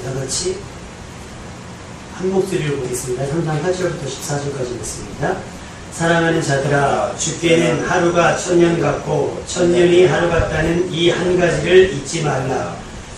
다 같이 한 목소리로 보겠습니다. 3장 8절부터 14절까지 읽습니다. 사랑하는 자들아, 주께는 하루가 천년 같고 천년이 하루 같다는 이 한 가지를 잊지 말라.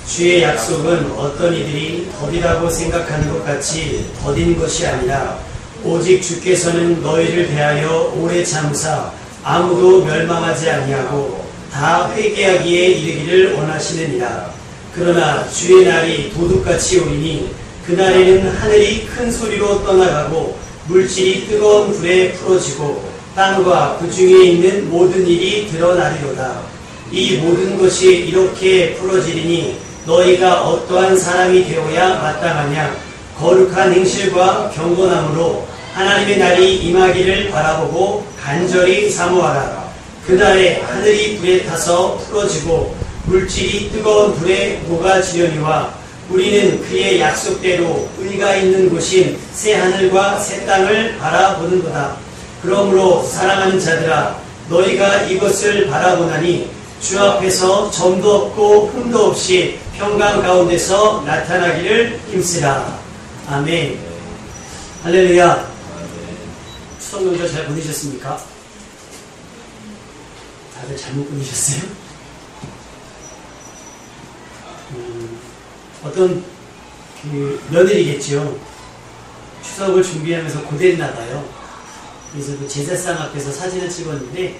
주의 약속은 어떤 이들이 더디다고 생각하는 것 같이 더딘 것이 아니라 오직 주께서는 너희를 대하여 오래 참으사 아무도 멸망하지 아니하고 다 회개하기에 이르기를 원하시느니라. 그러나 주의 날이 도둑같이 오리니 그날에는 하늘이 큰 소리로 떠나가고 물질이 뜨거운 불에 풀어지고 땅과 그 중에 있는 모든 일이 드러나리로다. 이 모든 것이 이렇게 풀어지리니 너희가 어떠한 사람이 되어야 마땅하냐. 거룩한 행실과 경건함으로 하나님의 날이 임하기를 바라보고 간절히 사모하라. 그날에 하늘이 불에 타서 풀어지고 물질이 뜨거운 불에 녹아지려니와 우리는 그의 약속대로 의가 있는 곳인 새 하늘과 새 땅을 바라보는 거다. 그러므로 사랑하는 자들아, 너희가 이것을 바라보나니 주 앞에서 점도 없고 흠도 없이 평강 가운데서 나타나기를 힘쓰라. 아멘. 할렐루야. 추석 명절 잘 보내셨습니까? 다들 잘못 보내셨어요? 어떤 며느리겠죠. 추석을 준비하면서 고됐나봐요. 그래서 그 제사상 앞에서 사진을 찍었는데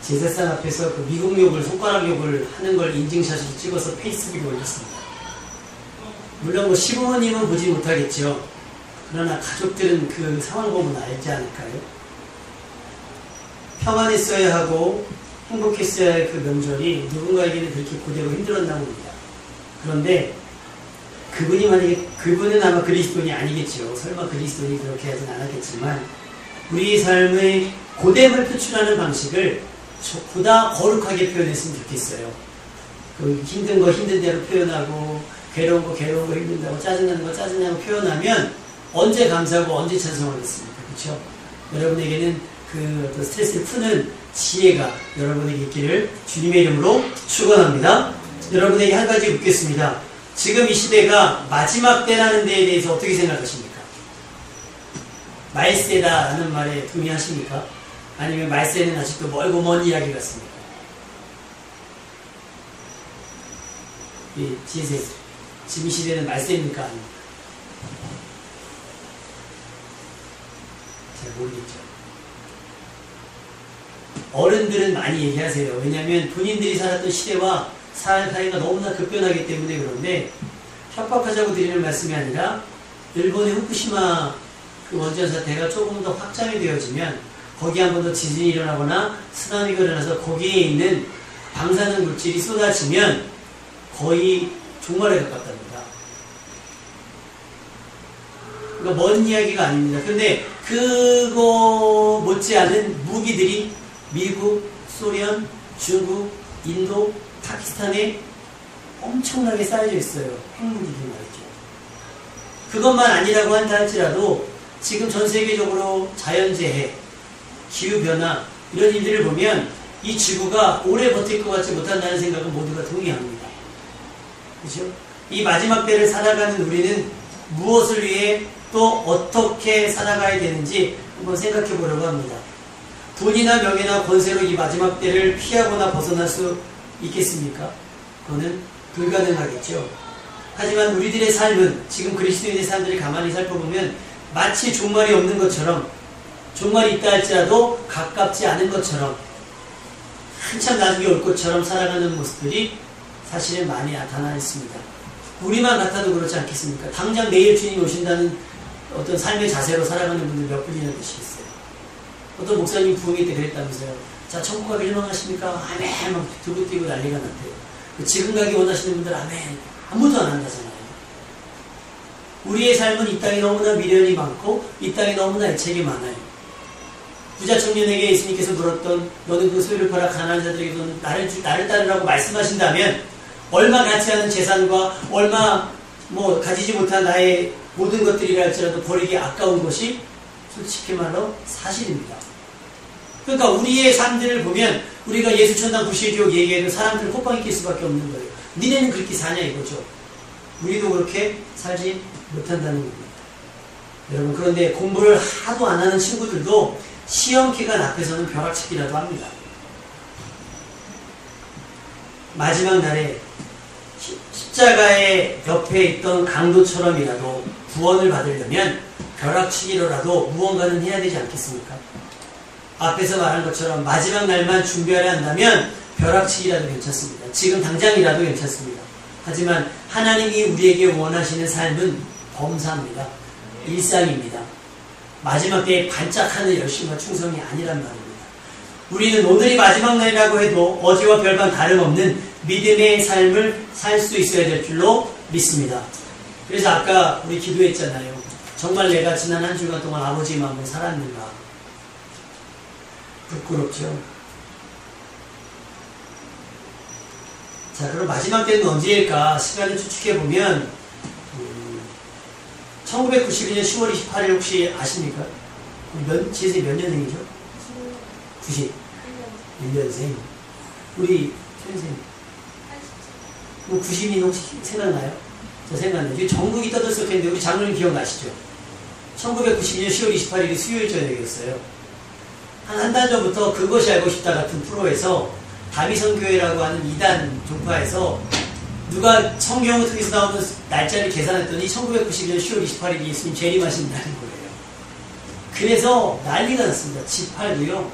제사상 앞에서 그 미국욕을, 손가락욕을 하는 걸 인증샷으로 찍어서 페이스북에 올렸습니다. 물론 뭐 시부모님은 보지 못하겠죠. 그러나 가족들은 그 상황 보면 알지 않을까요? 평안했어야 하고 행복했어야 할 그 명절이 누군가에게는 그렇게 고되고 힘들었나 봅니다. 그런데 그분이 만약에, 그분은 아마 그리스도인이 아니겠죠. 설마 그리스도인이 그렇게 하진 않았겠지만 우리 삶의 고됨을 표출하는 방식을 보다 거룩하게 표현했으면 좋겠어요. 그 힘든 거 힘든 대로 표현하고 괴로운 거 괴로운 거 힘든다고 짜증나는 거 짜증나고 표현하면 언제 감사하고 언제 찬송하겠습니까? 그렇죠? 여러분에게는 그 어떤 스트레스를 푸는 지혜가 여러분에게 있기를 주님의 이름으로 축원합니다. 여러분에게 한 가지 묻겠습니다. 지금 이 시대가 마지막 때라는 데에 대해서 어떻게 생각하십니까? 말세다라는 말에 동의하십니까? 아니면 말세는 아직도 멀고 먼 이야기 같습니까? 예, 지혜세요. 지금 이 시대는 말세입니까? 아닙니까? 잘 모르겠죠. 어른들은 많이 얘기하세요. 왜냐하면 본인들이 살았던 시대와 사회가 너무나 급변하기 때문에. 그런데 협박하자고 드리는 말씀이 아니라 일본의 후쿠시마 그 원전 사태가 조금 더 확장이 되어지면 거기에 한 번 더 지진이 일어나거나 쓰나미가 일어나서 거기에 있는 방사능 물질이 쏟아지면 거의 종말에 가깝답니다. 그러니까 먼 이야기가 아닙니다. 그런데 그거 못지않은 무기들이 미국, 소련, 중국, 인도, 파키스탄에 엄청나게 쌓여져 있어요. 핵무기들 말이죠. 그것만 아니라고 한다 할지라도 지금 전 세계적으로 자연재해, 기후변화 이런 일들을 보면 이 지구가 오래 버틸 것 같지 못한다는 생각은 모두가 동의합니다. 그렇죠? 이 마지막 때를 살아가는 우리는 무엇을 위해 또 어떻게 살아가야 되는지 한번 생각해 보려고 합니다. 돈이나 명예나 권세로 이 마지막 때를 피하거나 벗어날 수 있겠습니까? 그거는 불가능하겠죠. 하지만 우리들의 삶은 지금 그리스도인의 삶들을 가만히 살펴보면 마치 종말이 없는 것처럼, 종말이 있다 할지라도 가깝지 않은 것처럼, 한참 나중에 올 것처럼 살아가는 모습들이 사실은 많이 나타나 있습니다. 우리만 같아도 그렇지 않겠습니까? 당장 내일 주님이 오신다는 어떤 삶의 자세로 살아가는 분들 몇 분이나 계시겠어요? 어떤 목사님 부흥회 때 그랬다면서요. 자, 천국 가기 희망하십니까? 아멘! 막 두부 뛰고 난리가 났대요. 지금 가기 원하시는 분들 아멘! 아무도 안 한다잖아요. 우리의 삶은 이 땅에 너무나 미련이 많고 이 땅에 너무나 애착이 많아요. 부자 청년에게 예수님께서 물었던 너는 그 소유를 팔아 가난한 자들에게 너는 나를 따르라고 말씀하신다면 얼마 가치 않은 재산과 얼마 가지지 못한 나의 모든 것들이라 할지라도 버리기 아까운 것이 솔직히 말로 사실입니다. 그러니까 우리의 삶들을 보면 우리가 예수 천당 부시의 기록 얘기해도 사람들은 호빵이 낄 수밖에 없는 거예요. 니네는 그렇게 사냐 이거죠. 우리도 그렇게 살지 못한다는 겁니다. 여러분, 그런데 공부를 하도 안 하는 친구들도 시험 기간 앞에서는 벼락치기라도 합니다. 마지막 날에 십자가의 옆에 있던 강도처럼이라도 구원을 받으려면 벼락치기로라도 무언가는 해야 되지 않겠습니까? 앞에서 말한 것처럼 마지막 날만 준비하려 한다면 벼락치기라도 괜찮습니다. 지금 당장이라도 괜찮습니다. 하지만 하나님이 우리에게 원하시는 삶은 범사입니다. 일상입니다. 마지막 때에 반짝하는 열심과 충성이 아니란 말입니다. 우리는 오늘이 마지막 날이라고 해도 어제와 별반 다름없는 믿음의 삶을 살 수 있어야 될 줄로 믿습니다. 그래서 아까 우리 기도했잖아요. 정말 내가 지난 한 주간 동안 아버지의 마음으로 살았는가? 부끄럽죠. 자, 그럼 마지막 때는 언제일까? 시간을 추측해보면 1992년 10월 28일 혹시 아십니까? 제세 몇 년생이죠? 91년생. 우리 선생님 90인 혹시 생각나요? 저 생각나요. 전국이 떠들썩했는데 우리 장로님 기억나시죠? 1992년 10월 28일이 수요일 저녁이었어요. 한 달 전부터 그것이 알고 싶다 같은 프로에서 다비선교회라고 하는 2단 종파에서 누가 성경을 통해서 나오는 날짜를 계산했더니 1992년 10월 28일이 예수님 재림하신 날인 거예요. 그래서 난리가 났습니다. 집 팔고요.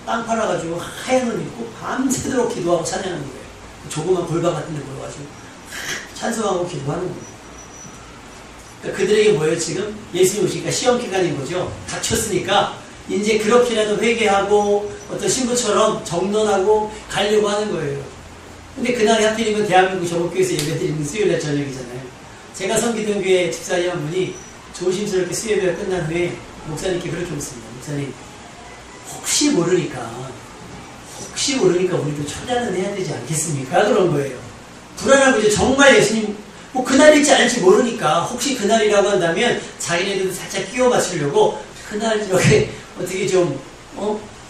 땅 팔아가지고 하얀 옷 입고 밤새도록 기도하고 찬양하는 거예요. 조그만 골방 같은 데 모여가지고 찬송하고 기도하는 거예요. 그러니까 그들에게 뭐예요 지금? 예수님 오시니까 시험 기간인 거죠. 닥쳤으니까 이제 그렇게라도 회개하고 어떤 신부처럼 정론하고 가려고 하는 거예요. 근데 그날이 하필이면 대한민국 전국교회에서 예배드리는 수요일날 저녁이잖아요. 제가 섬기던 교회 집사님 한 분이 조심스럽게 수요예배가 끝난 후에 목사님께 그렇게 묻습니다. 목사님, 혹시 모르니까 우리도 초대는 해야 되지 않겠습니까? 그런 거예요. 불안한 거죠. 정말 예수님 뭐 그날일지 아닐지 모르니까 혹시 그날이라고 한다면 자기네들도 살짝 끼워 맞추려고 그날 이렇게 어떻게 좀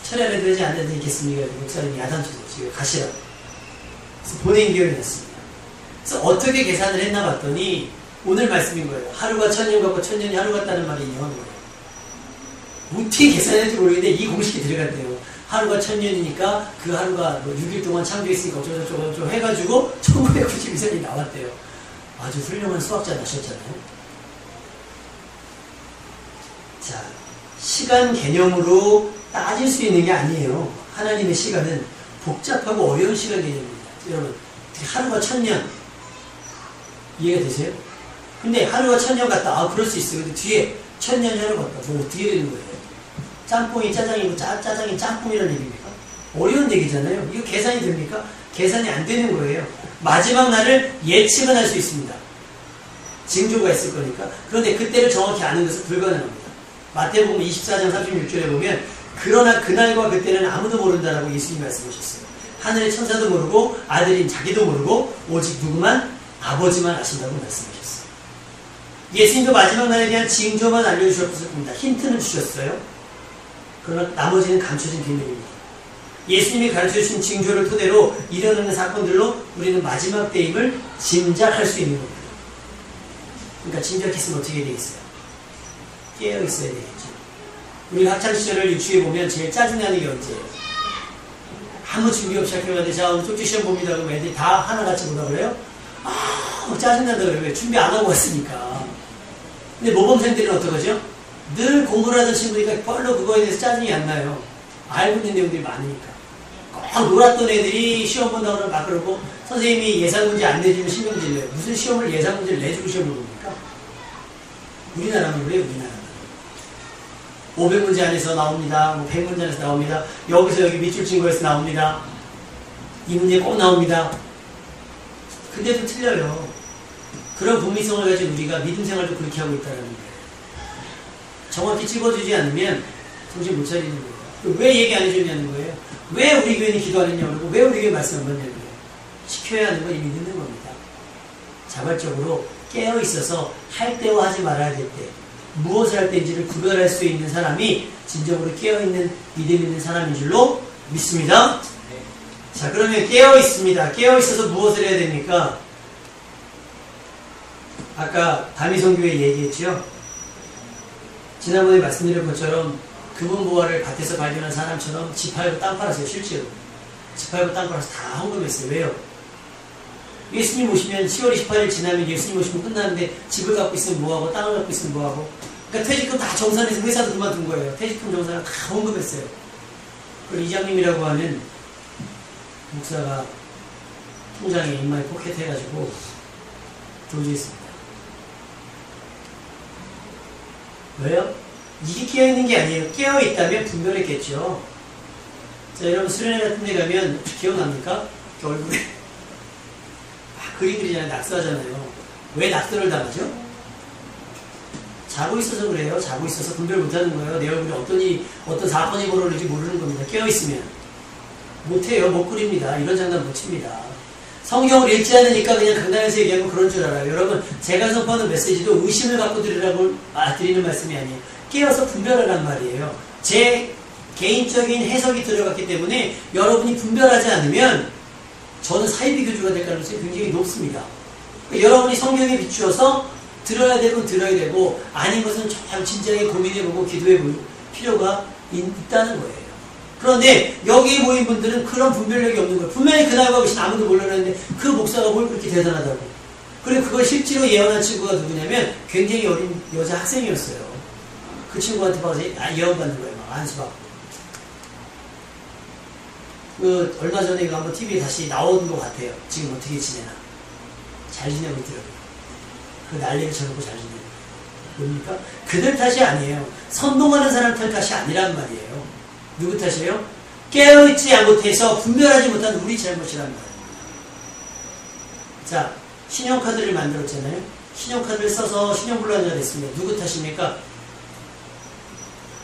철회를 되지 않겠습니까? 목사님이 야단쳐서 지금 가시라고. 그래서 보낸 기회를 냈습니다. 그래서 어떻게 계산을 했나 봤더니 오늘 말씀인 거예요. 하루가 1000년 같고 1000년이 하루 같다는 말이 인용한 거예요. 어떻게 계산했는지 모르겠는데 이 공식이 들어갔대요. 하루가 1000년이니까 그 하루가 뭐 6일 동안 창조했으니까 어쩌고저쩌고 해가지고 1992년이 나왔대요. 아주 훌륭한 수학자 나셨잖아요. 자, 시간 개념으로 따질 수 있는 게 아니에요. 하나님의 시간은 복잡하고 어려운 시간 개념입니다. 여러분, 하루가 1000년 이해가 되세요? 근데 하루가 1000년 같다. 그럴 수 있어요. 근데 뒤에 1000년이 하루 같다. 뭐 어떻게 되는 거예요? 짬뽕이 짜장이고 짜장이 짬뽕이라는 얘기입니까? 어려운 얘기잖아요. 이거 계산이 됩니까? 계산이 안 되는 거예요. 마지막 날을 예측은 할 수 있습니다. 징조가 있을 거니까. 그런데 그때를 정확히 아는 것은 불가능합니다. 마태복음 24장 36절에 보면 그러나 그날과 그때는 아무도 모른다라고 예수님이 말씀하셨어요. 하늘의 천사도 모르고 아들인 자기도 모르고 오직 누구만? 아버지만 아신다고 말씀하셨어요. 예수님도 마지막 날에 대한 징조만 알려주셨을 겁니다. 힌트는 주셨어요. 그러나 나머지는 감춰진 비밀입니다. 예수님이 가르쳐주신 징조를 토대로 일어나는 사건들로 우리는 마지막 때임을 짐작할 수 있는 겁니다. 그러니까 짐작했으면 어떻게 되겠어요? 깨어있어야 되겠죠. 우리 학창시절을 유추해 보면 제일 짜증나는 게 언제예요? 아무 준비 없이 학교 가는데 자 오늘 쪽지 시험 봅니다. 그러면 애들이 다 하나같이 뭐라 그래요? 짜증난다 그래요. 왜? 준비 안 하고 왔으니까. 근데 모범생들은 어떡하죠? 늘 공부를 하던 친구니까 별로 그거에 대해서 짜증이 안 나요. 알고 있는 내용들이 많으니까. 꼭 놀았던 애들이 시험 본다고 그러면 막 그러고 선생님이 예상문제 안 내주면 신경질 내요. 무슨 시험을 예상문제를 내주고 시험을 봅니까? 우리나라는 그래요. 우리나라는 500문제 안에서 나옵니다. 뭐 100문제 안에서 나옵니다. 여기서 여기 밑줄 친 거에서 나옵니다. 이 문제 꼭 나옵니다. 근데도 틀려요. 그런 분미성을 가진 우리가 믿음 생활도 그렇게 하고 있다는 거예요. 정확히 찍어주지 않으면 정신 못 차리는 거예요. 왜 얘기 안 해주냐는 거예요. 왜 우리 교회는 기도 안 했냐고 그러고 왜 우리 교회 말씀 안 받냐는 거예요. 시켜야 하는 건 이미 늦는 겁니다. 자발적으로 깨어있어서 할 때와 하지 말아야 될 때 무엇을 할 때인지를 구별할 수 있는 사람이 진정으로 깨어있는 믿음 있는 사람인 줄로 믿습니다. 자, 그러면 깨어있습니다. 깨어있어서 무엇을 해야 됩니까? 아까 다미성교회 얘기했죠. 지난번에 말씀드린 것처럼 금은보화를 밭에서 발견한 사람처럼 집 팔고 땅 팔았어요. 실제로 집 팔고 땅 팔아서 다 헌금했어요. 왜요? 예수님 오시면 10월 28일 지나면 예수님 오시면 끝나는데 집을 갖고 있으면 뭐하고 땅을 갖고 있으면 뭐하고, 그러니까 퇴직금 다 정산해서 회사도 그만둔 거예요. 퇴직금 정산을 다 헌금했어요. 그리고 이장님이라고 하는 목사가 통장에 인마에 포켓해가지고 도주했습니다. 왜요? 이게 깨어있는 게 아니에요. 깨어있다면 분별했겠죠. 자, 여러분 수련회 같은 데 가면 기억납니까? 얼굴에 그림 그리잖아요. 낙서하잖아요. 왜 낙서를 당하죠? 자고 있어서 그래요. 자고 있어서 분별 못하는 거예요. 내 얼굴에 어떤 사건이 벌어질지 모르는 겁니다. 깨어있으면 못해요. 못 그립니다. 이런 장난 못 칩니다. 성경을 읽지 않으니까 그냥 강단에서 얘기하면 그런 줄 알아요. 여러분, 제가 선포하는 메시지도 의심을 갖고 드리라고 드리는 말씀이 아니에요. 깨어서 분별하란 말이에요. 제 개인적인 해석이 들어갔기 때문에 여러분이 분별하지 않으면 저는 사이비교주가 될 가능성이 굉장히 높습니다. 그러니까 여러분이 성경에 비추어서 들어야 되고 들어야 되고 아닌 것은 참 진지하게 고민해보고 기도해볼 필요가 있다는 거예요. 그런데 여기에 모인 분들은 그런 분별력이 없는 거예요. 분명히 그날과 같이 아무도 몰랐는데 그 목사가 뭘 그렇게 대단하다고. 그리고 그걸 실제로 예언한 친구가 누구냐면 굉장히 어린 여자 학생이었어요. 그 친구한테 봐서 예언받는 거예요. 막 안수받고. 얼마 전에 이거 한번 TV에 다시 나온 것 같아요. 지금 어떻게 지내나. 잘 지내고 있더라고요. 그 난리를 쳐놓고 잘 지내고. 뭡니까? 그들 탓이 아니에요. 선동하는 사람 탓이 아니란 말이에요. 누구 탓이에요? 깨어있지 못해서 분별하지 못한 우리 잘못이란 말이에요. 자, 신용카드를 만들었잖아요. 신용카드를 써서 신용불량자가 됐습니다. 누구 탓입니까?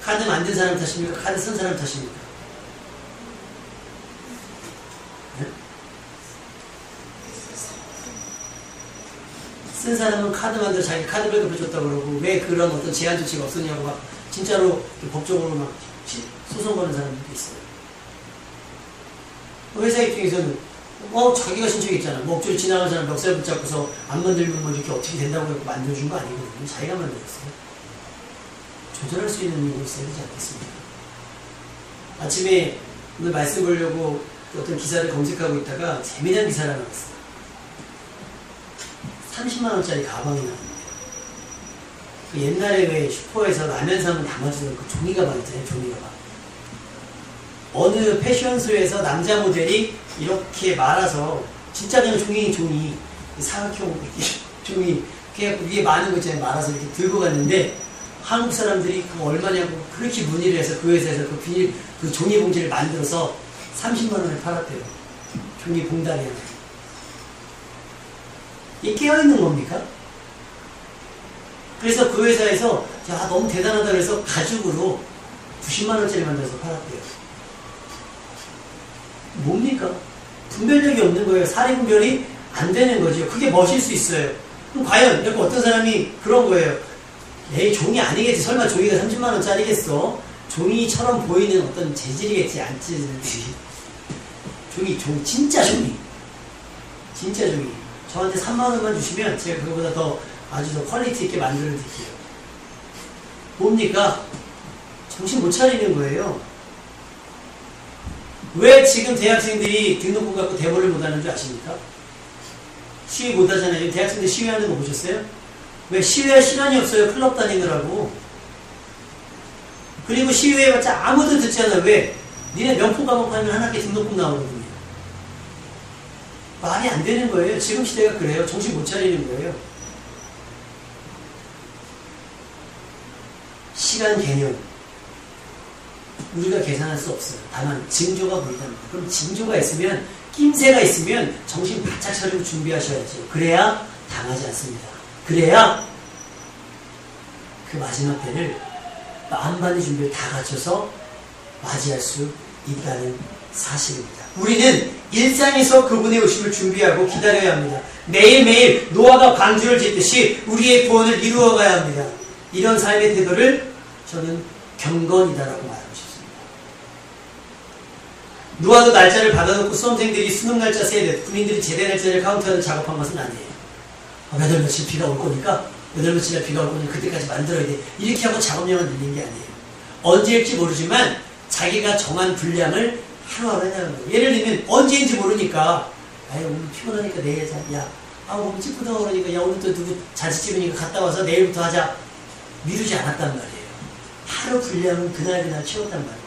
카드 만든 사람 탓입니까? 카드 쓴 사람 탓입니까? 네? 쓴 사람은 카드 만들어 자기 카드 발급해 줬다고 그러고 왜 그런 어떤 제한 조치가 없었냐고 막 진짜로 법적으로 막 소송 거는 사람들도 있어요. 회사 입장에서는 자기가 신청했잖아. 목줄 지나간 사람 멱살 붙잡고서 안 만들면 뭐 이렇게 어떻게 된다고 해서 만들어준 거 아니거든요. 자기가 만들었어요. 조절할 수 있는 이유가 있어야 되지 않겠습니까? 아침에 오늘 말씀 보려고 어떤 기사를 검색하고 있다가 재미난 기사를 하나 봤어요. 30만원짜리 가방이 나왔는데요. 그 옛날에 왜 슈퍼에서 라면 사면 담아주는 그 종이 가방 있잖아요. 종이 가방. 어느 패션쇼에서 남자 모델이 이렇게 말아서 진짜 그냥 종이 사각형 종이 그래갖고 위에 많은 거 있잖아요. 말아서 이렇게 들고 갔는데 한국 사람들이 그거 얼마냐고 그렇게 문의를 해서 그 회사에서 그 종이 봉지를 만들어서 30만원에 팔았대요. 종이 봉다리 하나. 이게 깨어있는 겁니까? 그래서 그 회사에서 야 너무 대단하다 그래서 가죽으로 90만원짜리 만들어서 팔았대요. 뭡니까? 분별력이 없는 거예요. 사례 분별이 안 되는 거죠. 그게 멋일 수 있어요. 그럼 과연 여기 어떤 사람이 그런 거예요. 에이 종이 아니겠지. 설마 종이가 30만원짜리겠어. 종이처럼 보이는 어떤 재질이겠지. 안 찢어지는지. 종이 진짜 종이. 진짜 종이. 저한테 3만원만 주시면 제가 그거보다 더 아주 더 퀄리티 있게 만들어 드릴게요. 뭡니까? 정신 못 차리는 거예요. 왜 지금 대학생들이 등록금 갖고 대본을 못하는 줄 아십니까? 시위 못하잖아요. 지금 대학생들 시위하는 거 보셨어요? 왜? 시위할 시간이 없어요. 클럽 다니느라고. 그리고 시위해봤자 아무도 듣지 않아요. 왜? 니네 명품 과목 하면 한 학기 등록금 나오거든요. 말이 안 되는 거예요. 지금 시대가 그래요. 정신 못 차리는 거예요. 시간 개념. 우리가 계산할 수 없어요. 다만 징조가 보인다는 거예요. 그럼 징조가 있으면 낌새가 있으면 정신 바짝 차리고 준비하셔야죠. 그래야 당하지 않습니다. 그래야 그 마지막 때를 만반의 준비를 다 갖춰서 맞이할 수 있다는 사실입니다. 우리는 일상에서 그분의 오심을 준비하고 기다려야 합니다. 매일매일 노아가 방주를 짓듯이 우리의 구원을 이루어가야 합니다. 이런 삶의 태도를 저는 경건이다라고 말합니다. 노아도 날짜를 받아놓고 수험생들이 수능 날짜 세대, 군인들이 제대 날짜를 카운트하는 작업한 것은 아니에요. 몇 월 며칠 비가 올 거니까 몇 월 며칠 날 비가 올 거니까 그때까지 만들어야 돼. 이렇게 하고 작업량을 늘린 게 아니에요. 언제일지 모르지만 자기가 정한 분량을 하루하루 해나가는 거예요. 예를 들면 언제인지 모르니까 아유 오늘 피곤하니까 내일 하자. 야 오늘 찌뿌다 그러니까 야 오늘 또 누구 잔치 찍으니까 갔다 와서 내일부터 하자. 미루지 않았단 말이에요. 하루 분량은 그날 채웠단 말이에요.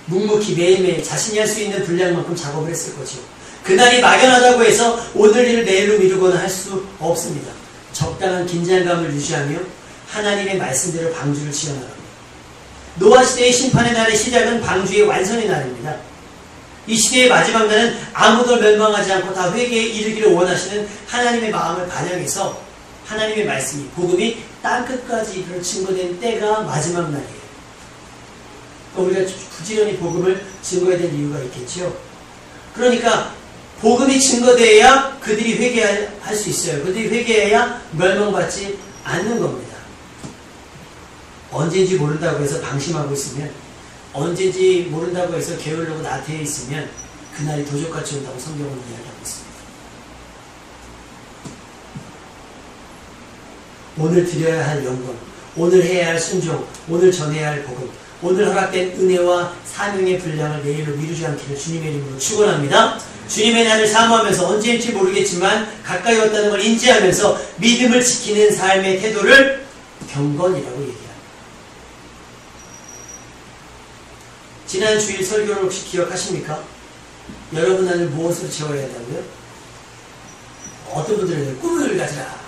묵묵히 매일매일 자신이 할 수 있는 분량만큼 작업을 했을 거죠. 그날이 막연하다고 해서 오늘 일을 내일로 미루거나 할 수 없습니다. 적당한 긴장감을 유지하며 하나님의 말씀대로 방주를 지어나갑니다. 노아 시대의 심판의 날의 시작은 방주의 완성의 날입니다. 이 시대의 마지막 날은 아무도 멸망하지 않고 다 회개에 이르기를 원하시는 하나님의 마음을 반영해서 하나님의 말씀이 복음이 땅끝까지 이르러 증거된 때가 마지막 날이에요. 우리가 부지런히 복음을 증거해야 될 이유가 있겠죠. 그러니까 복음이 증거되어야 그들이 회개할 수 있어요. 그들이 회개해야 멸망받지 않는 겁니다. 언제인지 모른다고 해서 방심하고 있으면, 언제인지 모른다고 해서 게을르고 나태해 있으면 그날이 도적같이 온다고 성경은 이야기하고 있습니다. 오늘 드려야 할 영광, 오늘 해야 할 순종, 오늘 전해야 할 복음, 오늘 허락된 은혜와 사명의 분량을 내일로 미루지 않기를 주님의 이름으로 축원합니다. 주님의 날을 사모하면서 언제일지 모르겠지만 가까이 왔다는 걸 인지하면서 믿음을 지키는 삶의 태도를 경건이라고 얘기합니다. 지난 주일 설교를 혹시 기억하십니까? 여러분 안을 무엇으로 채워야 한다고요? 어떤 분들은 꿈을 가지라.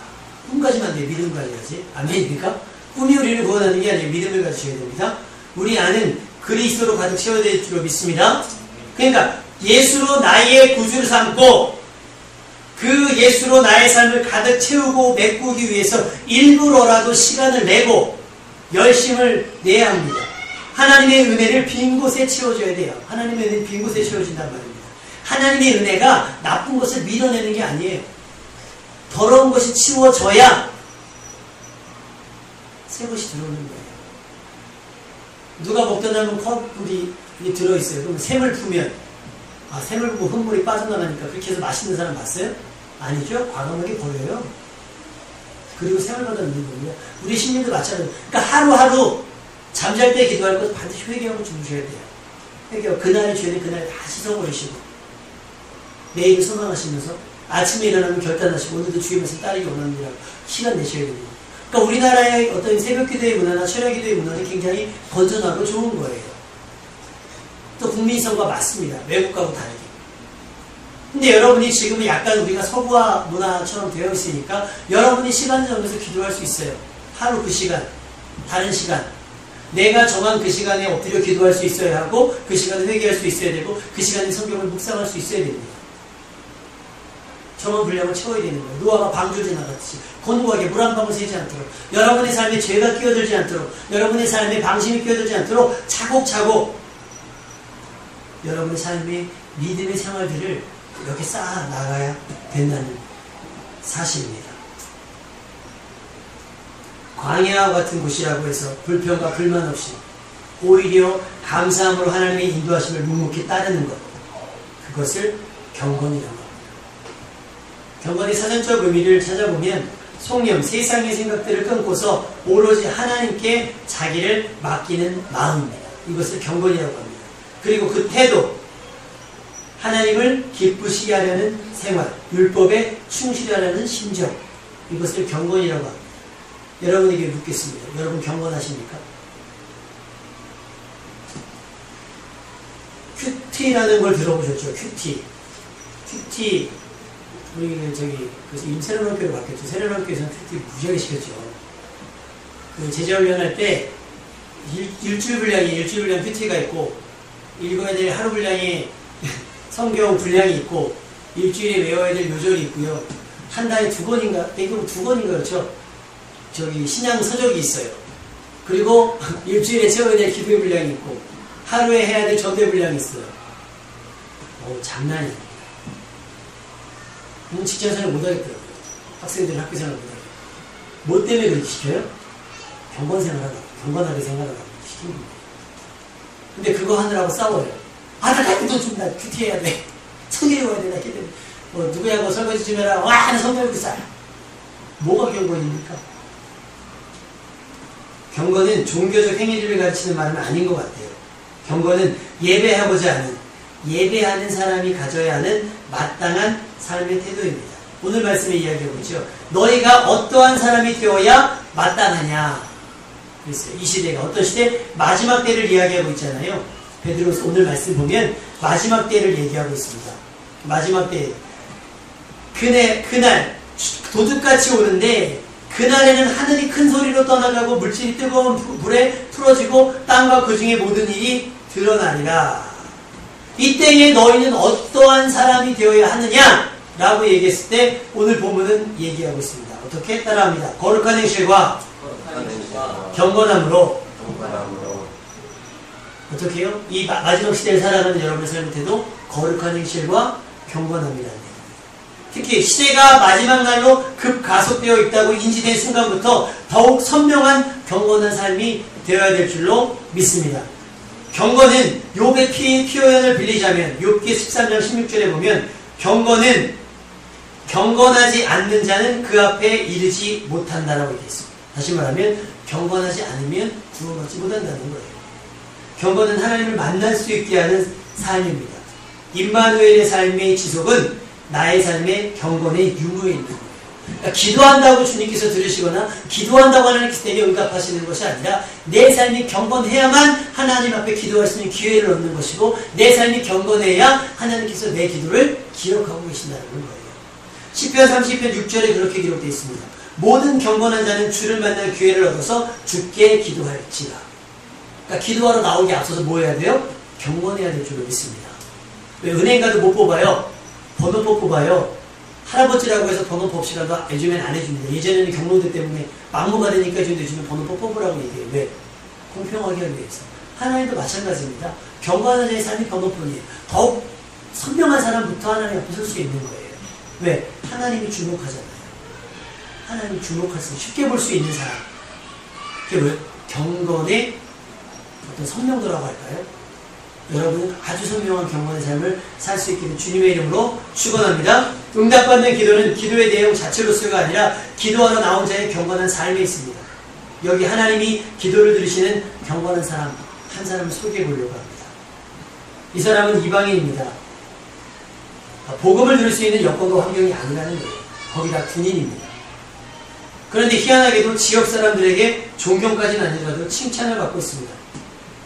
꿈 가지면 안 돼요. 믿음 가져야지. 아멘입니까? 꿈이 우리를 구원하는 게 아니에요. 믿음을 가지셔야 됩니다. 우리 안은 그리스도로 가득 채워야 될 줄로 믿습니다. 그러니까 예수로 나의 구주를 삼고 그 예수로 나의 삶을 가득 채우고 메꾸기 위해서 일부러라도 시간을 내고 열심을 내야 합니다. 하나님의 은혜를 빈 곳에 채워줘야 돼요. 하나님의 은혜는 빈 곳에 채워진단 말입니다. 하나님의 은혜가 나쁜 것을 밀어내는 게 아니에요. 더러운 것이 치워져야 새 것이 들어오는 거예요. 누가 먹다 남은 컵물이 들어있어요. 그럼 샘을 부면 샘을 부고 흙물이 빠져나가니까 그렇게 해서 맛있는 사람 봤어요? 아니죠. 과감하게 버려요. 그리고 샘을 받아 넣는 겁니다. 우리 신님도 마찬가지예요. 그러니까 하루하루 잠잘 때 기도할 것을 반드시 회개하고 주무셔야 돼요. 회개하고 그날의 죄는 그날 다 씻어버리시고 내일을 소망하시면서 아침에 일어나면 결단하시고 오늘도 주의 말씀 따르기 원합니다. 시간 내셔야 됩니다. 그러니까 우리나라의 어떤 새벽기도의 문화나 철야기도의 문화는 굉장히 건전하고 좋은 거예요. 또 국민성과 맞습니다. 외국과도 다르게. 근데 여러분이 지금은 약간 우리가 서구화 문화처럼 되어 있으니까 여러분이 시간을 정해서 기도할 수 있어요. 하루 그 시간, 다른 시간. 내가 정한 그 시간에 엎드려 기도할 수 있어야 하고 그 시간에 회개할 수 있어야 되고 그 시간에 성경을 묵상할 수 있어야 됩니다. 정한 분량을 채워야 되는 거예요. 노아가 방주를 지나갔듯이 곤고하게 물 한 방울 새지 않도록 여러분의 삶에 죄가 끼어들지 않도록 여러분의 삶에 방심이 끼어들지 않도록 차곡차곡 여러분의 삶의 믿음의 생활들을 이렇게 쌓아 나가야 된다는 사실입니다. 광야와 같은 곳이라고 해서 불평과 불만 없이 오히려 감사함으로 하나님의 인도하심을 묵묵히 따르는 것, 그것을 경건이라고 합니다. 경건의 사전적 의미를 찾아보면 속념, 세상의 생각들을 끊고서 오로지 하나님께 자기를 맡기는 마음입니다. 이것을 경건이라고 합니다. 그리고 그 태도, 하나님을 기쁘시게 하려는 생활, 율법에 충실하려는 심정, 이것을 경건이라고 합니다. 여러분에게 묻겠습니다. 여러분 경건하십니까? 큐티라는 걸 들어보셨죠? 큐티. 우리는 그래서 세련학교로 바뀌었죠. 세련학교에서는 큐티 무지하게 시켰죠. 그 제자훈련할 때 일주일 분량 큐티가 있고 읽어야 될 하루 분량이 성경 분량이 있고 일주일에 외워야 될 요절이 있고요. 한 달에 2권인가? 대부분 2권인가 그렇죠? 신약 서적이 있어요. 그리고 일주일에 채워야 될 기도의 분량이 있고 하루에 해야 될 전도의 분량이 있어요. 장난이에요. 직장생활 못하겠더라고요. 학생들은 학교생활 못하겠더라고요. 뭐 때문에 그렇게 시켜요? 경건하게 생활하라고 시키는 거예요. 근데 그거 하느라고 싸워요. 나 갈 때도 좀 나 큐티해야 돼. 성경에 와야 돼. 나 이렇게 되면 누구냐고 설거지 좀 해라. 와, 나 성경 읽고 싸요. 뭐가 경건입니까? 경건은 종교적 행위를 가르치는 말은 아닌 것 같아요. 경건은 예배하고자 하는, 예배하는 사람이 가져야 하는 마땅한 삶의 태도입니다. 오늘 말씀에 이야기해보죠. 너희가 어떠한 사람이 되어야 마땅하냐. 그랬어요. 이 시대가 어떤 시대? 마지막 때를 이야기하고 있잖아요. 베드로서 오늘 말씀 보면 마지막 때를 얘기하고 있습니다. 마지막 때. 그날 도둑같이 오는데 그날에는 하늘이 큰 소리로 떠나가고 물질이 뜨거운 불에 풀어지고 땅과 그 중에 모든 일이 드러나리라. 이때에 너희는 어떠한 사람이 되어야 하느냐? 라고 얘기했을 때 오늘 본문은 얘기하고 있습니다. 어떻게? 따라합니다. 거룩한 행실과 경건함으로 어떻게 해요? 이 마지막 시대를 살아가는 여러분의 삶의 태도 거룩한 행실과 경건함이라는 얘기입니다. 특히 시대가 마지막 날로 급가속되어 있다고 인지된 순간부터 더욱 선명한 경건한 삶이 되어야 될 줄로 믿습니다. 경건은 욥의 표현을 빌리자면 욥기 13장 16절에 보면 경건은 경건하지 않는 자는 그 앞에 이르지 못한다라고 얘기했습니다. 다시 말하면 경건하지 않으면 구원받지 못한다는 거예요. 경건은 하나님을 만날 수 있게 하는 삶입니다. 임마누엘의 삶의 지속은 나의 삶의 경건의 유무에 있는 거예요. 그러니까 기도한다고 주님께서 들으시거나 기도한다고 하나님께서 내게 응답하시는 것이 아니라 내 삶이 경건해야만 하나님 앞에 기도할 수 있는 기회를 얻는 것이고 내 삶이 경건해야 하나님께서 내 기도를 기억하고 계신다는 거예요. 시편 30편 6절에 그렇게 기록되어 있습니다. 모든 경건한 자는 주를 만날 기회를 얻어서 주께 기도할지라. 그러니까 기도하러 나오기 앞서서 뭐 해야 돼요? 경건해야 될 줄로 믿습니다. 왜 은행 가도 못 뽑아요? 번호표 뽑아요. 할아버지라고 해서 번호표 없이라도 요즘엔 안 해줍니다. 예전에는 경로대 때문에 막무가 되니까 요즘에 번호표 뽑으라고 얘기해요. 왜? 공평하게 하기 위해서. 하나님도 마찬가지입니다. 경건한 자의 삶이 번호표이에요. 더욱 선명한 사람부터 하나님 앞에 설 수 있는 거예요. 왜? 하나님이 주목하잖아요. 하나님이 주목할 수 쉽게 볼 수 있는 사람. 그게 왜? 경건의 어떤 선명도라고 할까요? 여러분은 아주 선명한 경건의 삶을 살 수 있기를 주님의 이름으로 축원합니다. 응답받는 기도는 기도의 내용 자체로서가 아니라 기도하러 나온 자의 경건한 삶에 있습니다. 여기 하나님이 기도를 들으시는 경건한 사람 한 사람을 소개해 보려고 합니다. 이 사람은 이방인입니다. 복음을 들을 수 있는 여건과 환경이 아니라는 거예요. 거기다 군인입니다. 그런데 희한하게도 지역 사람들에게 존경까지는 아니더라도 칭찬을 받고 있습니다.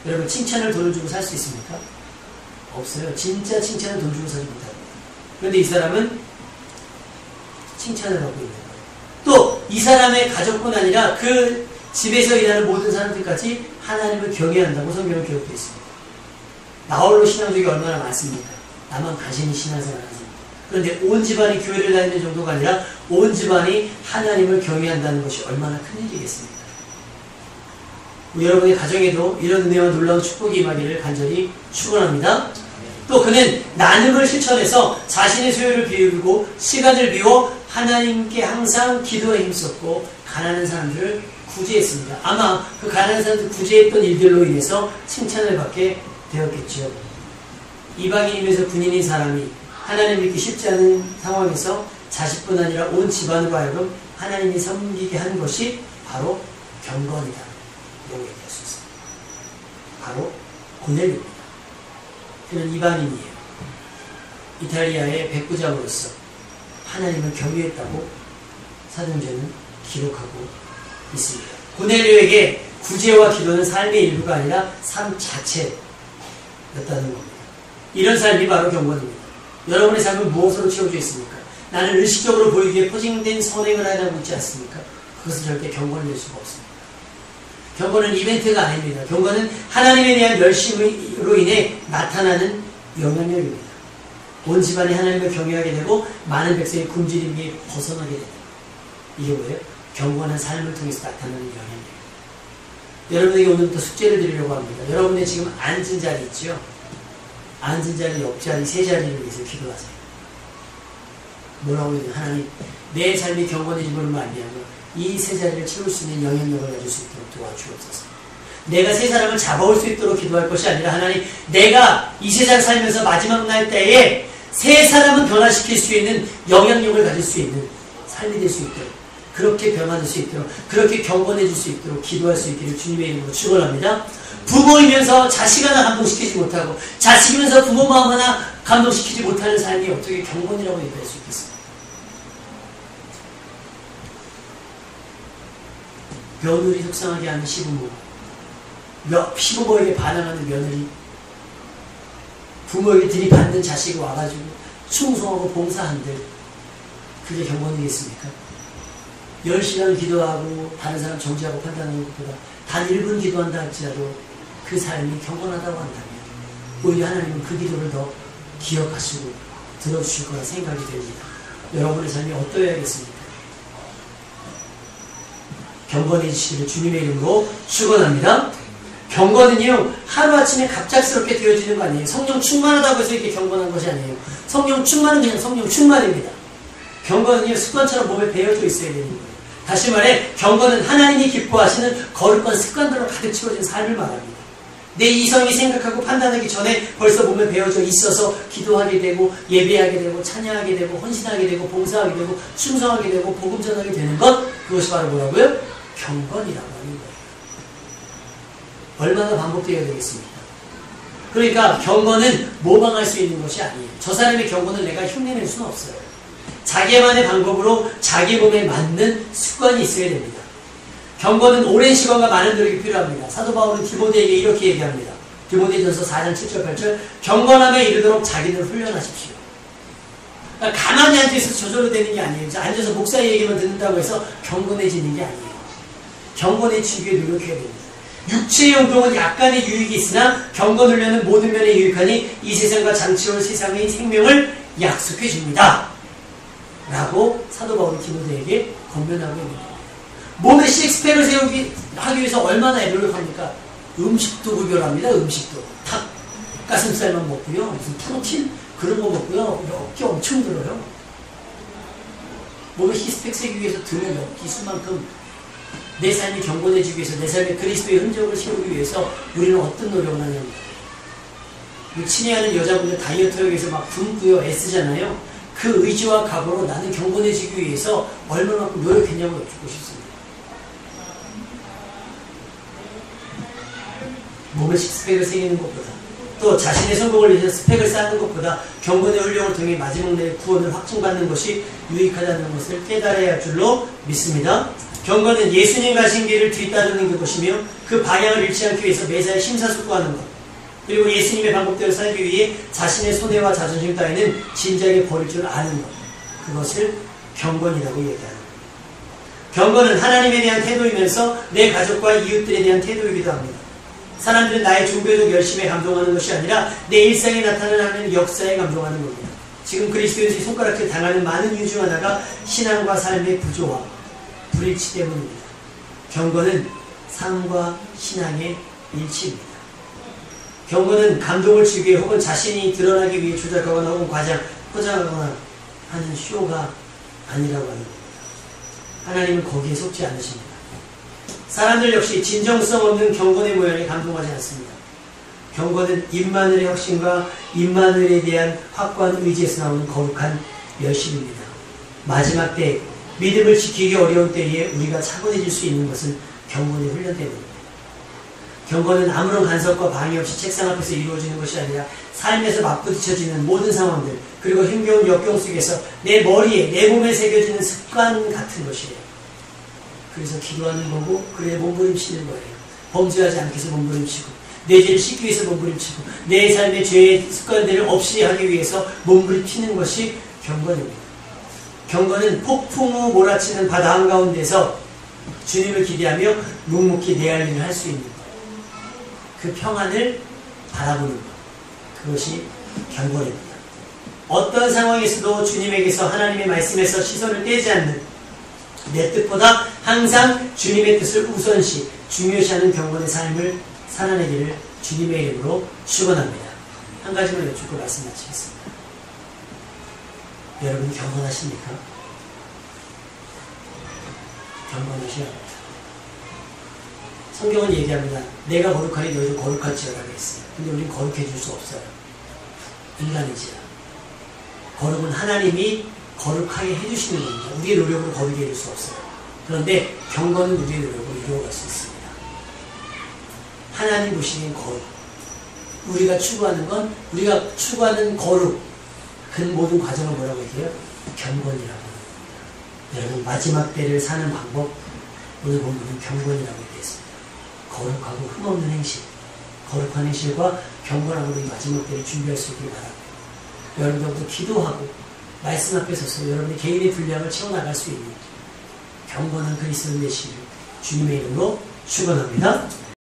여러분 칭찬을 돈을 주고 살 수 있습니까? 없어요. 진짜 칭찬은 돈 주고 사지 못합니다. 그런데 이 사람은 칭찬을 하고 있는 거예요. 또 이 사람의 가족뿐 아니라 그 집에서 일하는 모든 사람들까지 하나님을 경외한다고 성경을 기록되어 있습니다. 나홀로 신앙족이 얼마나 많습니까? 나만 간신히 신앙생활을 하지. 그런데 온 집안이 교회를 다니는 정도가 아니라 온 집안이 하나님을 경외한다는 것이 얼마나 큰 일이겠습니까? 여러분의 가정에도 이런 은혜와 놀라운 축복이 임하기를 간절히 축원합니다. 또 그는 나눔을 실천해서 자신의 소유를 비우고 시간을 비워 하나님께 항상 기도에 힘썼고 가난한 사람들을 구제했습니다. 아마 그 가난한 사람들 구제했던 일들로 인해서 칭찬을 받게 되었겠죠. 이방인이면서 군인인 사람이 하나님 믿기 쉽지 않은 상황에서 자식뿐 아니라 온 집안으로 하여금 하나님이 섬기게 한 것이 바로 경건이다. 이라고 얘기할 수 있습니다. 바로 고넬료입니다. 그는 이방인이에요. 이탈리아의 백부장으로서 하나님을 경외했다고 사도행전은 기록하고 있습니다. 고넬료에게 구제와 기도는 삶의 일부가 아니라 삶 자체였다는 겁니다. 이런 삶이 바로 경건입니다. 여러분의 삶은 무엇으로 채워져 있습니까? 나는 의식적으로 보이기에 포징된 선행을 하려고 있지 않습니까? 그것은 절대 경건이 될 수가 없습니다. 경건은 이벤트가 아닙니다. 경건은 하나님에 대한 열심으로 인해 나타나는 영향력입니다. 온 집안이 하나님을 경외하게 되고 많은 백성이 굶주림에 벗어나게 됩니다. 이게 뭐예요? 경건한 삶을 통해서 나타나는 영향력입니다. 여러분에게 오늘부터 숙제를 드리려고 합니다. 여러분의 지금 앉은 자리 있죠? 앉은 자리, 옆자리, 세 자리를 위해서 기도하세요. 뭐라고 해야 되나? 하나님, 내 삶이 경건해짐으로 말미암아 이 세 자리를 채울 수 있는 영향력을 가질 수 있도록 도와주옵소서. 내가 세 사람을 잡아올 수 있도록 기도할 것이 아니라 하나님, 내가 이 세상 살면서 마지막 날 때에 세 사람은 변화시킬 수 있는 영향력을 가질 수 있는 삶이 될 수 있도록, 그렇게 변화될 수 있도록, 그렇게 경건해질 수 있도록 기도할 수 있기를 주님의 이름으로 축원합니다. 부모이면서 자식 하나 감동시키지 못하고 자식이면서 부모 마음 하나 감동시키지 못하는 삶이 어떻게 경건이라고 얘기할 수 있겠습니까? 며느리 속상하게 하는 시부모, 시부모에게 반항하는 며느리, 부모에게 들이받는 자식이 와가지고 충성하고 봉사한들, 그게 경건이겠습니까? 10시간 기도하고 다른 사람 정지하고 판단하는 것보다 단 1분 기도한다 할지라도 그 삶이 경건하다고 한다면 오히려 하나님은 그 기도를 더 기억하시고 들어주실 거라 생각이 됩니다. 여러분의 삶이 어떠해야겠습니까? 경건해지시기를 주님의 이름으로 축원합니다. 경건은요, 하루아침에 갑작스럽게 되어지는 거 아니에요. 성령 충만하다고 해서 이렇게 경건한 것이 아니에요. 성령 충만은 그냥 성령 충만입니다. 경건은요, 습관처럼 몸에 배어져 있어야 되는 거예요. 다시 말해, 경건은 하나님이 기뻐하시는 거룩한 습관들로 가득 채워진 삶을 말합니다. 내 이성이 생각하고 판단하기 전에 벌써 몸에 배어져 있어서 기도하게 되고 예배하게 되고 찬양하게 되고 헌신하게 되고 봉사하게 되고 충성하게 되고 복음 전하게 되는 것, 그것이 바로 뭐라고요? 경건이라고 하는 거예요. 얼마나 반복되어야 되겠습니까? 그러니까 경건은 모방할 수 있는 것이 아니에요. 저 사람의 경건을 내가 흉내낼 수는 없어요. 자기만의 방법으로 자기 몸에 맞는 습관이 있어야 됩니다. 경건은 오랜 시간과 많은 노력이 필요합니다. 사도 바울은 디모데에게 이렇게 얘기합니다. 디모데전서 4장 7절 8절 경건함에 이르도록 자기를 훈련하십시오. 그러니까 가만히 앉아있어서 저절로 되는 게 아니에요. 앉아서 목사의 얘기만 듣는다고 해서 경건해지는 게 아니에요. 경건해지기 위해 노력해야 됩니다. 육체의 용병은 약간의 유익이 있으나 경건하려는 모든 면에 유익하니 이 세상과 장치올 세상의 생명을 약속해 줍니다. 라고 사도 바울이 디모데에게 권면하고 있습니다. 몸에 식스팩을 세우기 하기 위해서 얼마나 노력합니까? 음식도 구별합니다. 음식도 닭 가슴살만 먹고요, 무슨 프로틴 그런 거 먹고요, 어깨 엄청 들어요. 몸에 식스팩 세우기 위해서 드는 기술만큼 내 삶이 경건해지기 위해서, 내 삶에 그리스도의 흔적을 세우기 위해서 우리는 어떤 노력을 하냐면, 친애하는 여자분들 다이어트하기 위해서 막 굶고요, 애쓰잖아요. 그 의지와 각오로 나는 경건해지기 위해서 얼마만큼 노력했냐고 여쭙고 싶습니다. 몸에 식스팩을 새기는 것보다, 또 자신의 성공을 위해서 스펙을 쌓는 것보다 경건의 훈련을 통해 마지막 날의 구원을 확증받는 것이 유익하다는 것을 깨달아야 할 줄로 믿습니다. 경건은 예수님 가신 길을 뒤따르는 것이며 그 방향을 잃지 않기 위해서 매사에 심사숙고하는 것, 그리고 예수님의 방법대로 살기 위해 자신의 손해와 자존심 따위는 진작에 버릴 줄 아는 것, 그것을 경건이라고 얘기하는 것. 경건은 하나님에 대한 태도이면서 내 가족과 이웃들에 대한 태도이기도 합니다. 사람들은 나의 종교적 열심에 감동하는 것이 아니라 내 일상에 나타나는 하나님의 역사에 감동하는 겁니다. 지금 그리스도인들이 손가락질 당하는 많은 이유 중 하나가 신앙과 삶의 구조와 불일치 때문입니다. 경건은 삶과 신앙의 일치입니다. 경건은 감동을 주기 위해 혹은 자신이 드러나기 위해 조작하거나 혹은 포장하거나 하는 쇼가 아니라고 하는 겁니다. 하나님은 거기에 속지 않으십니다. 사람들 역시 진정성 없는 경건의 모양에 감동하지 않습니다. 경건은 임마누엘의 확신과 임마누엘에 대한 확고한 의지에서 나오는 거룩한 열심입니다. 마지막 때 믿음을 지키기 어려운 때에 우리가 차분해질 수 있는 것은 경건의 훈련 때문입니다. 경건은 아무런 간섭과 방해 없이 책상 앞에서 이루어지는 것이 아니라 삶에서 맞부딪혀지는 모든 상황들, 그리고 힘겨운 역경 속에서 내 머리에, 내 몸에 새겨지는 습관 같은 것이에요. 그래서 기도하는 거고, 그래 몸부림치는 거예요. 범죄하지 않기 위해서 몸부림치고, 내 죄를 씻기 위해서 몸부림치고, 내 삶의 죄의 습관들을 없이 하기 위해서 몸부림치는 것이 경건입니다. 경건은 폭풍 후 몰아치는 바다 한가운데서 주님을 기대하며 묵묵히 내 할 일을 할 수 있는 것, 그 평안을 바라보는 것, 그것이 경건입니다. 어떤 상황에서도 주님에게서, 하나님의 말씀에서 시선을 떼지 않는, 내 뜻보다 항상 주님의 뜻을 우선시 중요시하는 경건의 삶을 살아내기를 주님의 이름으로 축원합니다. 한 가지만 여쭙고 말씀 마치겠습니다. 여러분 경건하십니까? 경건하셔야 합니다. 성경은 얘기합니다. 내가 거룩하니 너희도 거룩할지어라 그랬어요. 근데 우리는 거룩해질 수 없어요. 인간이지요. 거룩은 하나님이 거룩하게 해주시는 겁니다. 우리의 노력으로 거룩해 이룰 수 없어요. 그런데 경건은 우리의 노력으로 이루어갈 수 있습니다. 하나님 보시기엔 거룩. 우리가 추구하는 거룩. 그 모든 과정을 뭐라고 얘기해요? 경건이라고 합니다. 여러분, 마지막 때를 사는 방법, 오늘 본문은 경건이라고 얘기했습니다. 거룩하고 흠없는 행실, 거룩한 행실과 경건함으로 이 마지막 때를 준비할 수 있길 바랍니다. 여러분들도 기도하고 말씀 앞에 서서 여러분의 개인의 분량을 채워나갈 수 있는 경건한 그리스도 되시길 주님의 이름으로 축원합니다.